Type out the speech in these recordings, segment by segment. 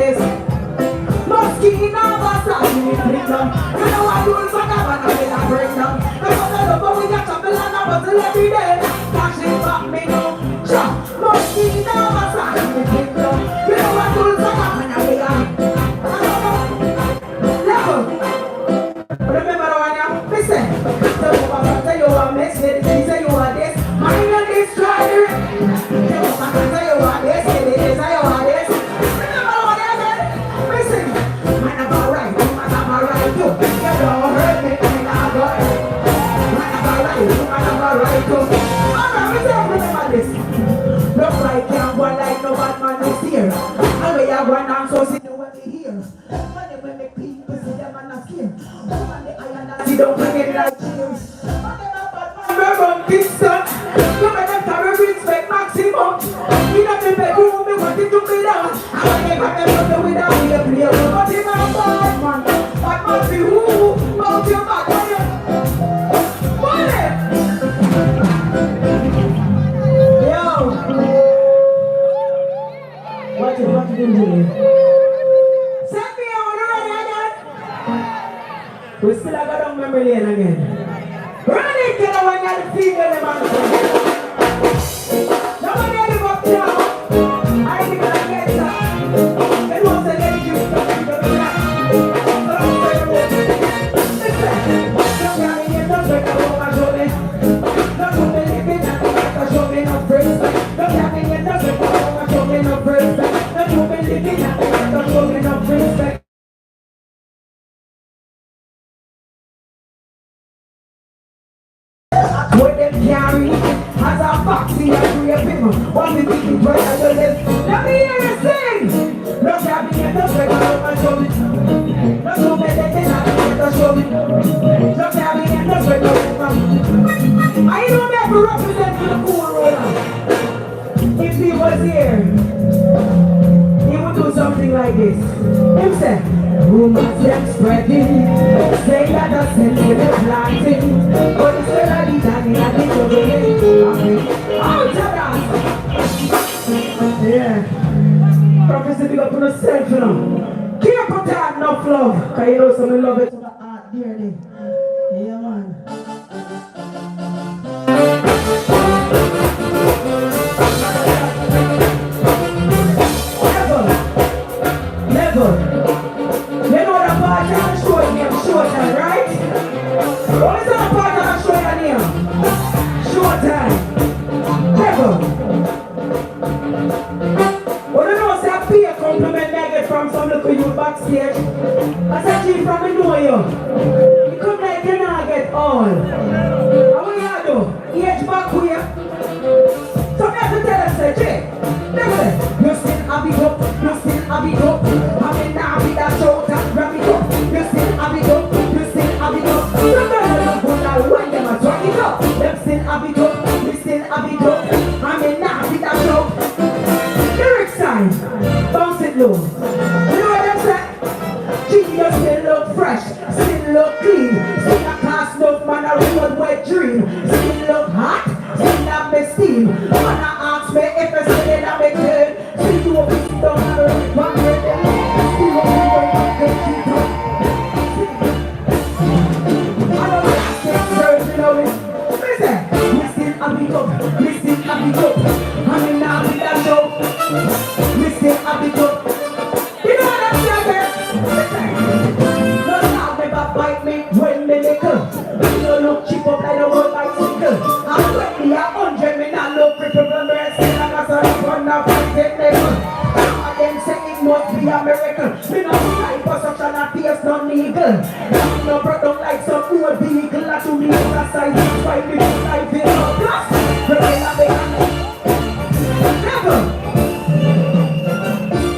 this. Mosquito, massage, you know what rules are never gonna break down. That's what I love, but we got to be like a bottle every day. Flashing back me now. Mosquito, massage, you know what rules are never gonna break down. Level. Remember the one now? Listen. So I'm gonna tell you what makes me this, you are this. Mind your destroyer. I'm gonna tell you what this, you are this. Remember the one now? Listen. Man, I'm alright. You don't hurt me, I'm alright. Man, I'm alright. Alright, remember this. Look like you're one like no bad man is here. And we have one arm so see the way we hear. When they people see them and not scared. When the iron and see don't bring it like cheers. Remember Kingston. You make them carry respect maximum. You know the bedroom, me want it to be down. And when they got them from the window, we play. But in my bad man, bad man be who? About your back, what you? Yo! What you doing here? Send me on already again. We still have got on memory lane again. Run it, get away and female them on the phone. Nobody ever got down. I ain't gonna get that. It was a lady you stuck in the black. Listen, don't carry it, don't break a rope and show me. Don't put me living at the back and show me no praise. Don't carry it, don't break a rope and show me no praise. Don't put me living at the back and show me no praise. What them carry as a foxy and great people. What we think is right as a list. Let me hear you sing. Look at me and don't break my love and show me. Don't show me that thing and show me. Look at me and don't break my love. I don't ever represent for the cool roller. If he was here, he would do something like this. Him say, rumors them spreading, say that the sense with the planting, but it's still a little in a little bit. Out of that! Yeah. Prophecy big up on yourself, you know. Keep on that enough love, because you know some love it to the heart dearly. Yeah, man. Never. You know the part of the show name, Showtime, right? What is that part of the show name? Showtime. Never. Well, you know, say a peer compliment I get from some little youth backstage. I said, Chief, from me know you. You come like you not get all. And what you do? Age back here. So I have to tell them, say, Jay, never. You still have it up, you still have it up. I mean, now with that shout and grab it up. You still have it up, you still have it up. Sometimes you go now when them are talking it up. Them still have it up, you still have it up. I mean, now with that shout. Lyric sign, bounce it low. You know what I'm saying? Genius still look fresh, still look clean. Still a class enough man, a road wet dream. Still look hot, still have me steam. Wanna ask me if I still have me good. Still do a piece down and one break them. Still a piece down and keep up. I don't like this girl, you know it. Listen, we still have it up, we still have it up. I mean now with that show, we still have it up. You know what I'm saying? Listen, no now never bite me when me nickel. You don't look cheap up like a world bicycle. I'm 20, 100, me not look cripple from the rest. I'm a son of one of my technical. Them say it must be a miracle. Me not do like construction and face no legal. Me no brought down like some old vehicle. That to me is a size. That's why me do like this. Plus,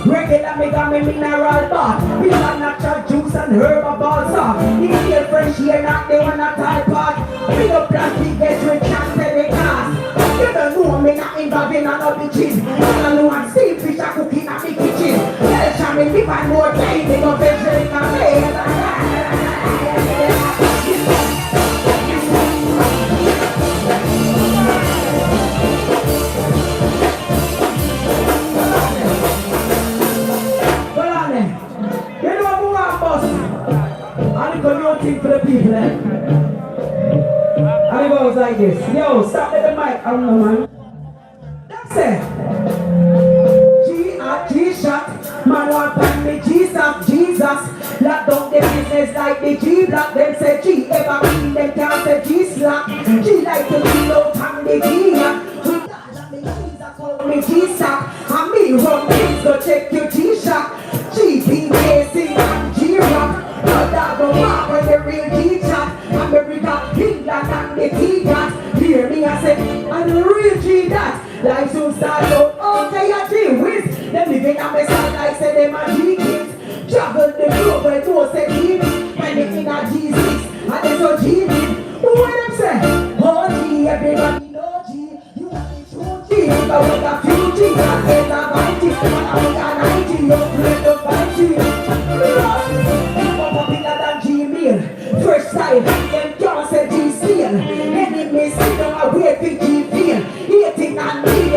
regular make me mineral bath. We got natural juice and herbal sauce. These here fresh here not they wanna tie part. We no plastic get rich and telecast. You don't know me not involved in all bitches. You don't know I'm steam fish and cooking at me kitchen. Tell Shammy if I more time they go vegetarian and sing for the people, eh? And it goes like this. Yo, stop with the mic. I don't know, man. That's it. G-shot. Man want find me Jesus. Lock down the business like the G-block. Them say G ever mean them can't say G-slack. G like to be out on the G-lock. With that and me keys I call me G-sack. And me run things go check your G-shock. G-P-K-C and G-rock. Now that go walk when the real G-chat. America, England and the T-cat. Hear me I say, and the real G-dat. Life soon start out, okay, I G-whiz. Them living on my side like say them a G-kids. Travel the globe where no say G-kids. When they in a G6, and they so G-kids. Who will them say? Oh G, everybody know G. You got the true G, but we got few G. I say the 90, and I got 90. You play the 5G. More popular than G-mail. First time, them can't say G-seal. Enemies sit down and wait for G-feel. Hating and me.